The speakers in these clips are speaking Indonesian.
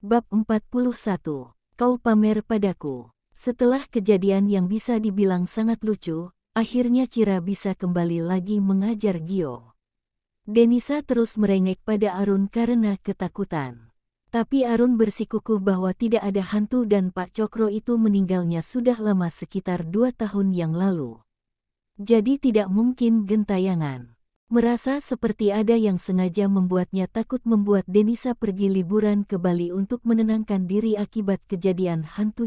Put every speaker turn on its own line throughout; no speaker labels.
Bab 41. Kau pamer padaku. Setelah kejadian yang bisa dibilang sangat lucu, akhirnya Cira bisa kembali lagi mengajar Gio. Denisa terus merengek pada Arun karena ketakutan. Tapi Arun bersikukuh bahwa tidak ada hantu dan Pak Cokro itu meninggalnya sudah lama sekitar 2 tahun yang lalu. Jadi tidak mungkin gentayangan. Merasa seperti ada yang sengaja membuatnya takut membuat Denisa pergi liburan ke Bali untuk menenangkan diri akibat kejadian hantu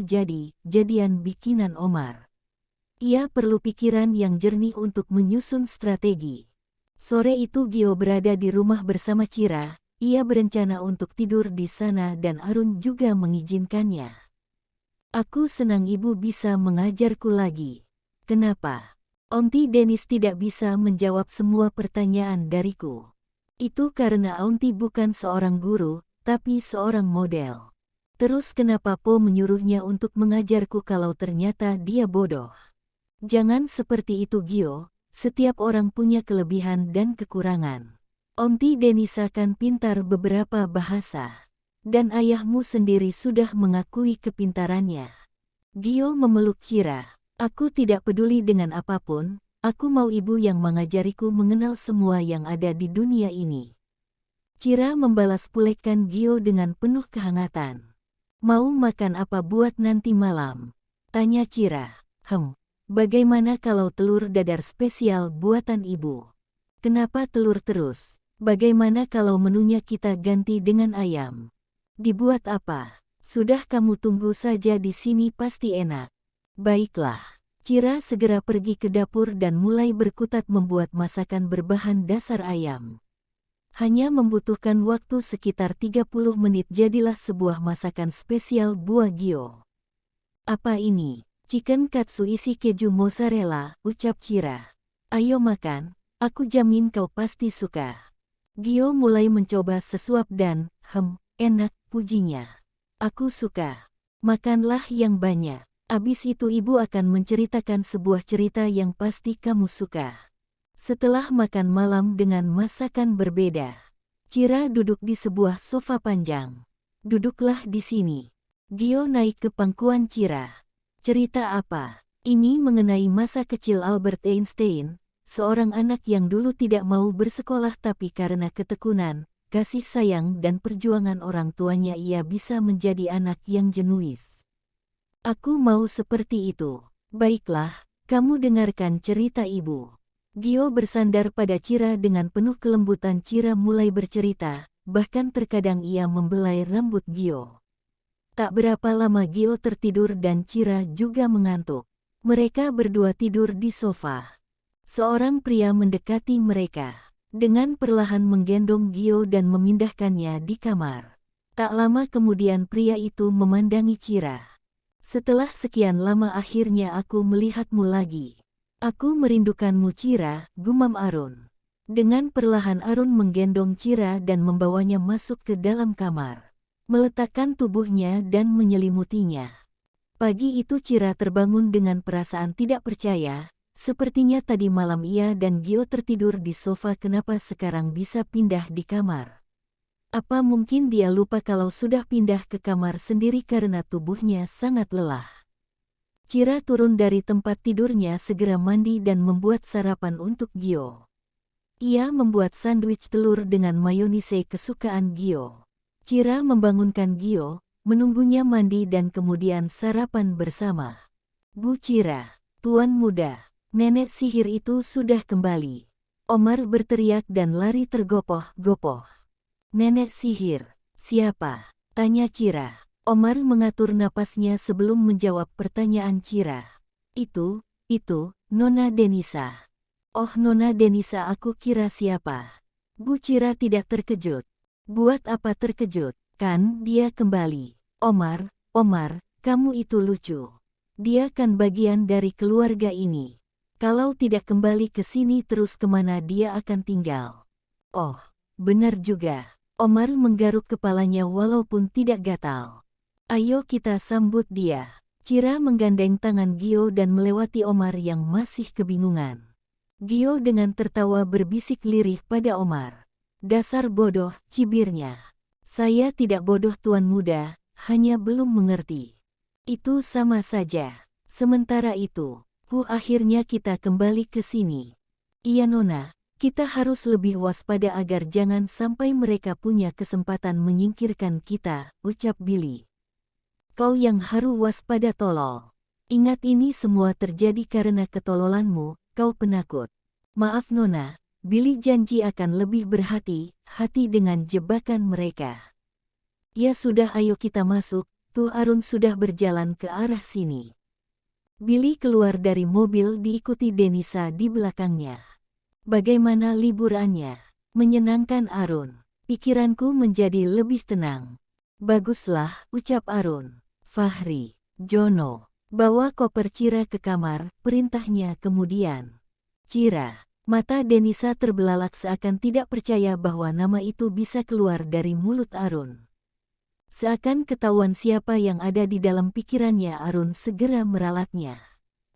jadian bikinan Omar. Ia perlu pikiran yang jernih untuk menyusun strategi. Sore itu Gio berada di rumah bersama Cira, ia berencana untuk tidur di sana dan Arun juga mengizinkannya. Aku senang ibu bisa mengajarku lagi. Kenapa? Aunty Denis tidak bisa menjawab semua pertanyaan dariku. Itu karena Aunty bukan seorang guru, tapi seorang model. Terus kenapa Po menyuruhnya untuk mengajarku kalau ternyata dia bodoh? Jangan seperti itu Gio, setiap orang punya kelebihan dan kekurangan. Aunty Denis akan pintar beberapa bahasa. Dan ayahmu sendiri sudah mengakui kepintarannya. Gio memeluk Cira. Aku tidak peduli dengan apapun, aku mau ibu yang mengajariku mengenal semua yang ada di dunia ini. Cira membalas pulekan Gio dengan penuh kehangatan. Mau makan apa buat nanti malam? Tanya Cira. Bagaimana kalau telur dadar spesial buatan ibu? Kenapa telur terus? Bagaimana kalau menunya kita ganti dengan ayam? Dibuat apa? Sudah kamu tunggu saja di sini pasti enak. Baiklah, Cira segera pergi ke dapur dan mulai berkutat membuat masakan berbahan dasar ayam. Hanya membutuhkan waktu sekitar 30 menit jadilah sebuah masakan spesial buah Gio. Apa ini? Chicken katsu isi keju mozzarella, ucap Cira. Ayo makan, aku jamin kau pasti suka. Gio mulai mencoba sesuap dan, enak, pujinya. Aku suka. Makanlah yang banyak. Abis itu ibu akan menceritakan sebuah cerita yang pasti kamu suka. Setelah makan malam dengan masakan berbeda, Cira duduk di sebuah sofa panjang. Duduklah di sini. Gio naik ke pangkuan Cira. Cerita apa? Ini mengenai masa kecil Albert Einstein, seorang anak yang dulu tidak mau bersekolah tapi karena ketekunan, kasih sayang dan perjuangan orang tuanya ia bisa menjadi anak yang jenius. Aku mau seperti itu. Baiklah, kamu dengarkan cerita ibu. Gio bersandar pada Cira dengan penuh kelembutan. Cira mulai bercerita, bahkan terkadang ia membelai rambut Gio. Tak berapa lama Gio tertidur dan Cira juga mengantuk. Mereka berdua tidur di sofa. Seorang pria mendekati mereka. Dengan perlahan menggendong Gio dan memindahkannya di kamar. Tak lama kemudian pria itu memandangi Cira. Setelah sekian lama akhirnya aku melihatmu lagi. Aku merindukanmu Cira, gumam Arun. Dengan perlahan Arun menggendong Cira dan membawanya masuk ke dalam kamar. Meletakkan tubuhnya dan menyelimutinya. Pagi itu Cira terbangun dengan perasaan tidak percaya. Sepertinya tadi malam ia dan Gio tertidur di sofa, kenapa sekarang bisa pindah di kamar? Apa mungkin dia lupa kalau sudah pindah ke kamar sendiri karena tubuhnya sangat lelah? Cira turun dari tempat tidurnya segera mandi dan membuat sarapan untuk Gio. Ia membuat sandwich telur dengan mayonnaise kesukaan Gio. Cira membangunkan Gio, menunggunya mandi dan kemudian sarapan bersama. Bu Cira, Tuan Muda, nenek sihir itu sudah kembali. Omar berteriak dan lari tergopoh-gopoh. Nenek sihir, siapa? Tanya Cira. Omar mengatur napasnya sebelum menjawab pertanyaan Cira. Itu, Nona Denisa. Oh Nona Denisa, aku kira siapa? Bu Cira tidak terkejut. Buat apa terkejut? Kan dia kembali. Omar, kamu itu lucu. Dia kan bagian dari keluarga ini. Kalau tidak kembali ke sini terus kemana dia akan tinggal? Oh, benar juga. Omar menggaruk kepalanya walaupun tidak gatal. Ayo kita sambut dia. Cira menggandeng tangan Gio dan melewati Omar yang masih kebingungan. Gio dengan tertawa berbisik lirih pada Omar. Dasar bodoh, cibirnya. Saya tidak bodoh Tuan Muda, hanya belum mengerti. Itu sama saja. Sementara itu, akhirnya kita kembali ke sini. Iya Nona, kita harus lebih waspada agar jangan sampai mereka punya kesempatan menyingkirkan kita, ucap Billy. Kau yang harus waspada tolol. Ingat ini semua terjadi karena ketololanmu, kau penakut. Maaf Nona, Billy janji akan lebih berhati-hati dengan jebakan mereka. Ya sudah ayo kita masuk, tuh Arun sudah berjalan ke arah sini. Billy keluar dari mobil diikuti Denisa di belakangnya. Bagaimana liburannya? Menyenangkan Arun. Pikiranku menjadi lebih tenang. Baguslah, ucap Arun. Fahri, Jono, bawa koper Cira ke kamar, perintahnya kemudian. Cira, mata Denisa terbelalak seakan tidak percaya bahwa nama itu bisa keluar dari mulut Arun. Seakan ketahuan siapa yang ada di dalam pikirannya, Arun segera meralatnya.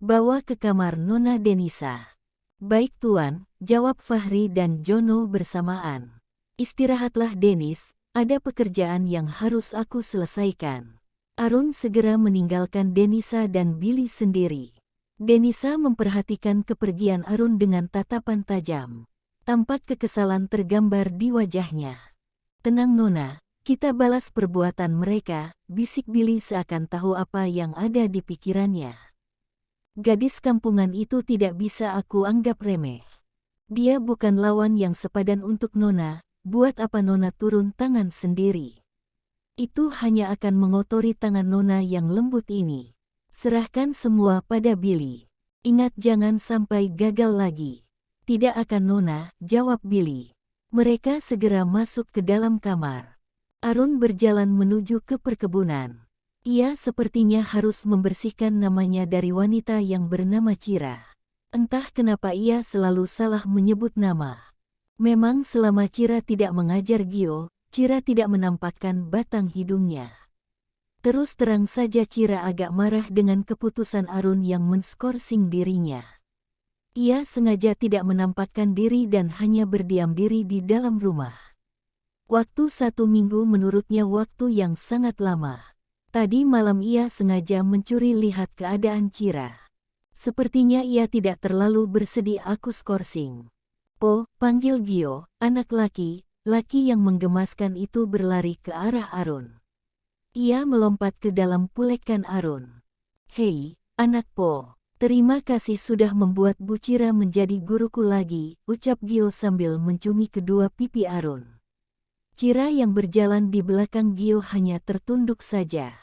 Bawa ke kamar Nona Denisa. Baik Tuan, jawab Fahri dan Jono bersamaan. Istirahatlah Denis, ada pekerjaan yang harus aku selesaikan. Arun segera meninggalkan Denisa dan Billy sendiri. Denisa memperhatikan kepergian Arun dengan tatapan tajam. Tampak kekesalan tergambar di wajahnya. Tenang Nona, kita balas perbuatan mereka, bisik Billy seakan tahu apa yang ada di pikirannya. Gadis kampungan itu tidak bisa aku anggap remeh. Dia bukan lawan yang sepadan untuk Nona, buat apa Nona turun tangan sendiri. Itu hanya akan mengotori tangan Nona yang lembut ini. Serahkan semua pada Billy. Ingat jangan sampai gagal lagi. Tidak akan Nona, jawab Billy. Mereka segera masuk ke dalam kamar. Arun berjalan menuju ke perkebunan. Ia sepertinya harus membersihkan namanya dari wanita yang bernama Cira. Entah kenapa ia selalu salah menyebut nama. Memang selama Cira tidak mengajar Gio, Cira tidak menampakkan batang hidungnya. Terus terang saja Cira agak marah dengan keputusan Arun yang menskorsing dirinya. Ia sengaja tidak menampakkan diri dan hanya berdiam diri di dalam rumah. Waktu 1 minggu menurutnya waktu yang sangat lama. Tadi malam ia sengaja mencuri lihat keadaan Cira. Sepertinya ia tidak terlalu bersedia aku skorsing. Po, panggil Gio, anak laki yang menggemaskan itu berlari ke arah Arun. Ia melompat ke dalam pulekan Arun. Hei, anak Po, terima kasih sudah membuat Bu Cira menjadi guruku lagi, ucap Gio sambil mencumi kedua pipi Arun. Cira yang berjalan di belakang Gio hanya tertunduk saja.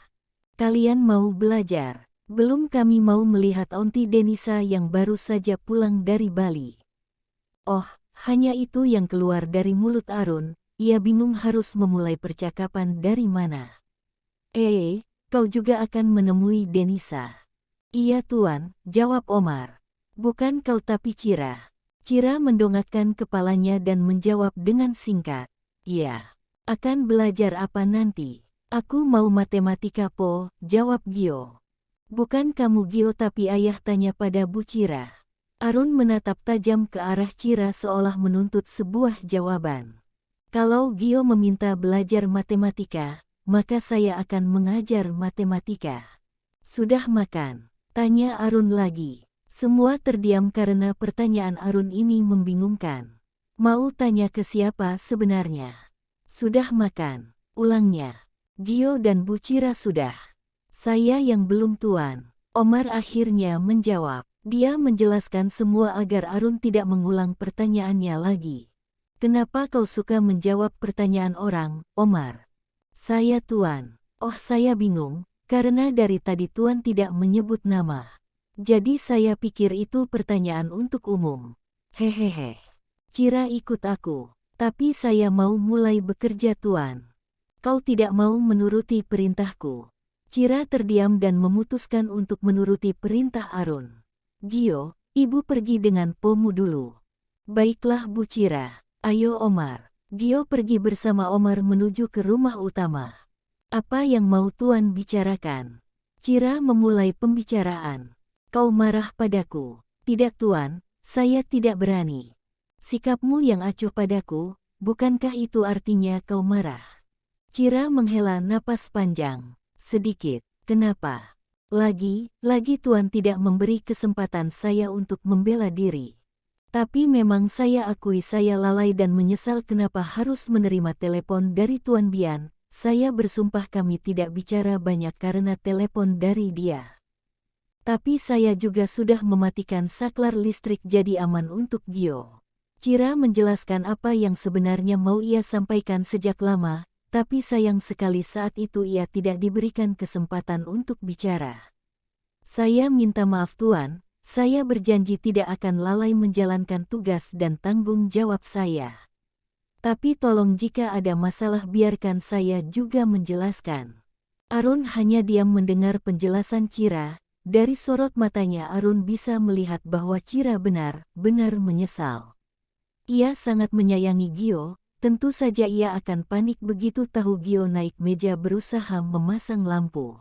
Kalian mau belajar? Belum, kami mau melihat Onti Denisa yang baru saja pulang dari Bali. Oh, hanya itu yang keluar dari mulut Arun. Ia bingung harus memulai percakapan dari mana. Kau juga akan menemui Denisa. Iya Tuan, jawab Omar. Bukan kau tapi Cira. Cira mendongakkan kepalanya dan menjawab dengan singkat. Iya. Akan belajar apa nanti? Aku mau matematika Po, jawab Gio. Bukan kamu Gio tapi ayah, tanya pada Bu Cira. Arun menatap tajam ke arah Cira seolah menuntut sebuah jawaban. Kalau Gio meminta belajar matematika, maka saya akan mengajar matematika. Sudah makan? Tanya Arun lagi. Semua terdiam karena pertanyaan Arun ini membingungkan. Mau tanya ke siapa sebenarnya? Sudah makan, ulangnya. Gio dan Bu Cira sudah. Saya yang belum Tuan. Omar akhirnya menjawab. Dia menjelaskan semua agar Arun tidak mengulang pertanyaannya lagi. Kenapa kau suka menjawab pertanyaan orang, Omar? Saya Tuan. Oh saya bingung, karena dari tadi Tuan tidak menyebut nama. Jadi saya pikir itu pertanyaan untuk umum. Hehehe. Cira ikut aku. Tapi saya mau mulai bekerja Tuan. Kau tidak mau menuruti perintahku. Cira terdiam dan memutuskan untuk menuruti perintah Arun. Gio, ibu pergi dengan Pomu dulu. Baiklah Bu Cira. Ayo Omar. Gio pergi bersama Omar menuju ke rumah utama. Apa yang mau Tuan bicarakan? Cira memulai pembicaraan. Kau marah padaku? Tidak Tuan, saya tidak berani. Sikapmu yang acuh padaku, bukankah itu artinya kau marah? Cira menghela napas panjang. Sedikit. Kenapa? Lagi Tuan tidak memberi kesempatan saya untuk membela diri. Tapi memang saya akui saya lalai dan menyesal kenapa harus menerima telepon dari Tuan Bian. Saya bersumpah kami tidak bicara banyak karena telepon dari dia. Tapi saya juga sudah mematikan saklar listrik jadi aman untuk Gio. Cira menjelaskan apa yang sebenarnya mau ia sampaikan sejak lama, tapi sayang sekali saat itu ia tidak diberikan kesempatan untuk bicara. Saya minta maaf Tuan, saya berjanji tidak akan lalai menjalankan tugas dan tanggung jawab saya. Tapi tolong jika ada masalah biarkan saya juga menjelaskan. Arun hanya diam mendengar penjelasan Cira. Dari sorot matanya Arun bisa melihat bahwa Cira benar-benar menyesal. Ia sangat menyayangi Gio, tentu saja ia akan panik begitu tahu Gio naik meja berusaha memasang lampu.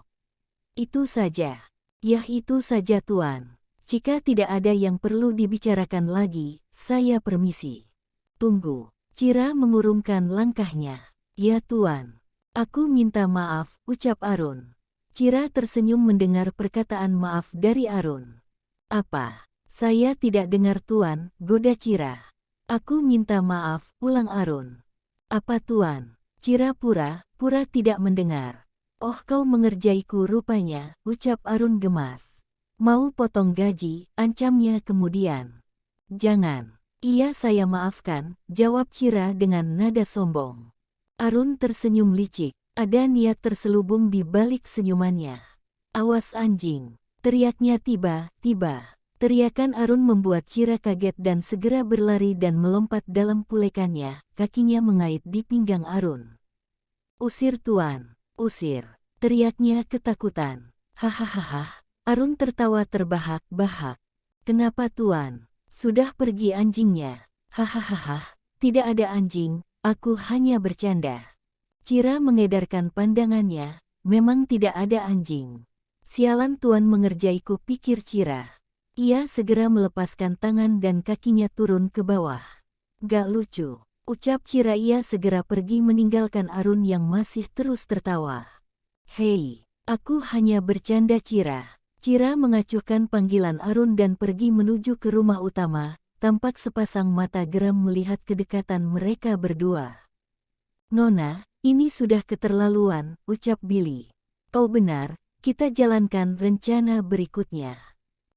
Itu saja. Yah itu saja Tuan. Jika tidak ada yang perlu dibicarakan lagi, saya permisi. Tunggu. Cira mengurungkan langkahnya. Ya Tuan. Aku minta maaf, ucap Arun. Cira tersenyum mendengar perkataan maaf dari Arun. Apa? Saya tidak dengar Tuan, goda Cira. Aku minta maaf, ulang Arun. Apa Tuan? Cira pura-pura tidak mendengar. Oh kau mengerjaiku rupanya, ucap Arun gemas. Mau potong gaji, ancamnya kemudian. Jangan. Iya saya maafkan, jawab Cira dengan nada sombong. Arun tersenyum licik. Ada niat terselubung di balik senyumannya. Awas anjing, teriaknya tiba-tiba. Teriakan Arun membuat Cira kaget dan segera berlari dan melompat dalam pulekannya, kakinya mengait di pinggang Arun. Usir Tuan, usir, teriaknya ketakutan. Hahaha, Arun tertawa terbahak-bahak. Kenapa Tuan? Sudah pergi anjingnya. Hahaha, tidak ada anjing, aku hanya bercanda. Cira mengedarkan pandangannya, memang tidak ada anjing. Sialan Tuan mengerjaiku pikir Cira. Ia segera melepaskan tangan dan kakinya turun ke bawah. Gak lucu, ucap Cira ia segera pergi meninggalkan Arun yang masih terus tertawa. Hei, aku hanya bercanda Cira. Cira mengacuhkan panggilan Arun dan pergi menuju ke rumah utama, tampak sepasang mata geram melihat kedekatan mereka berdua. Nona, ini sudah keterlaluan, ucap Billy. Kau benar, kita jalankan rencana berikutnya.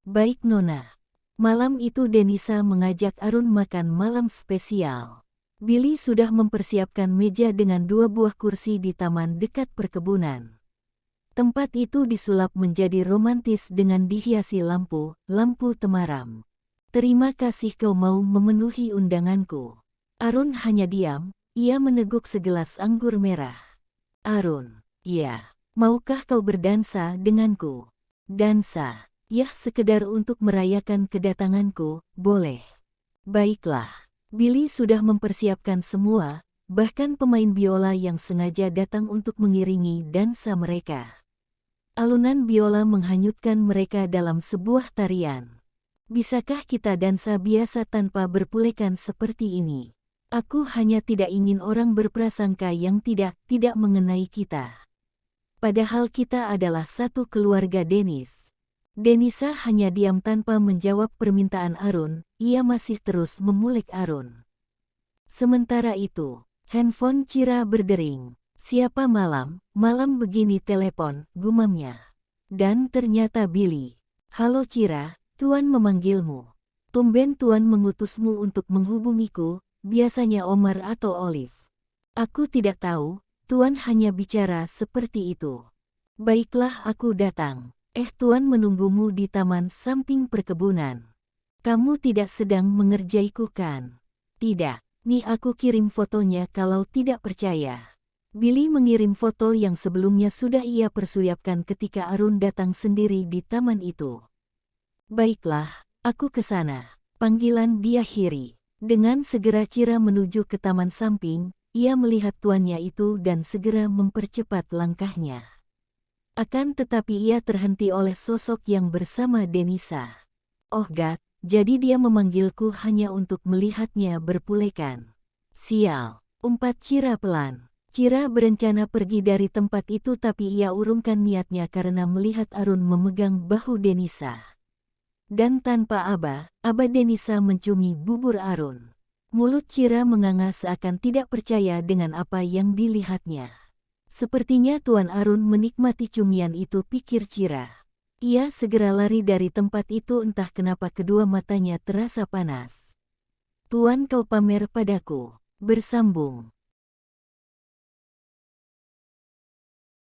Baik Nona. Malam itu Denisa mengajak Arun makan malam spesial. Billy sudah mempersiapkan meja dengan 2 buah kursi di taman dekat perkebunan. Tempat itu disulap menjadi romantis dengan dihiasi lampu temaram. Terima kasih kau mau memenuhi undanganku. Arun hanya diam. Ia meneguk segelas anggur merah. Arun, ya, maukah kau berdansa denganku? Dansa, ya sekedar untuk merayakan kedatanganku, boleh. Baiklah, Billy sudah mempersiapkan semua, bahkan pemain biola yang sengaja datang untuk mengiringi dansa mereka. Alunan biola menghanyutkan mereka dalam sebuah tarian. Bisakah kita dansa biasa tanpa berpulekan seperti ini? Aku hanya tidak ingin orang berprasangka yang tidak mengenai kita. Padahal kita adalah satu keluarga Denis. Denisa hanya diam tanpa menjawab permintaan Arun, ia masih terus memulek Arun. Sementara itu, handphone Cira berdering. Siapa malam begini telepon, gumamnya. Dan ternyata Billy. Halo Cira, Tuan memanggilmu. Tumben Tuan mengutusmu untuk menghubungiku. Biasanya Omar atau Olive. Aku tidak tahu, Tuan hanya bicara seperti itu. Baiklah aku datang. Tuan menunggumu di taman samping perkebunan. Kamu tidak sedang mengerjaiku kan? Tidak, nih aku kirim fotonya kalau tidak percaya. Billy mengirim foto yang sebelumnya sudah ia persiapkan ketika Arun datang sendiri di taman itu. Baiklah, aku ke sana. Panggilan diakhiri. Dengan segera Cira menuju ke taman samping, ia melihat tuannya itu dan segera mempercepat langkahnya. Akan tetapi ia terhenti oleh sosok yang bersama Denisa. Oh God, jadi dia memanggilku hanya untuk melihatnya berpulekan. Sial, umpat Cira pelan. Cira berencana pergi dari tempat itu tapi ia urungkan niatnya karena melihat Arun memegang bahu Denisa. Dan tanpa aba Denisa mencumi bubur Arun. Mulut Cira menganga seakan tidak percaya dengan apa yang dilihatnya. Sepertinya Tuan Arun menikmati cumian itu, pikir Cira. Ia segera lari dari tempat itu, entah kenapa kedua matanya terasa panas. Tuan, kau pamer padaku. Bersambung.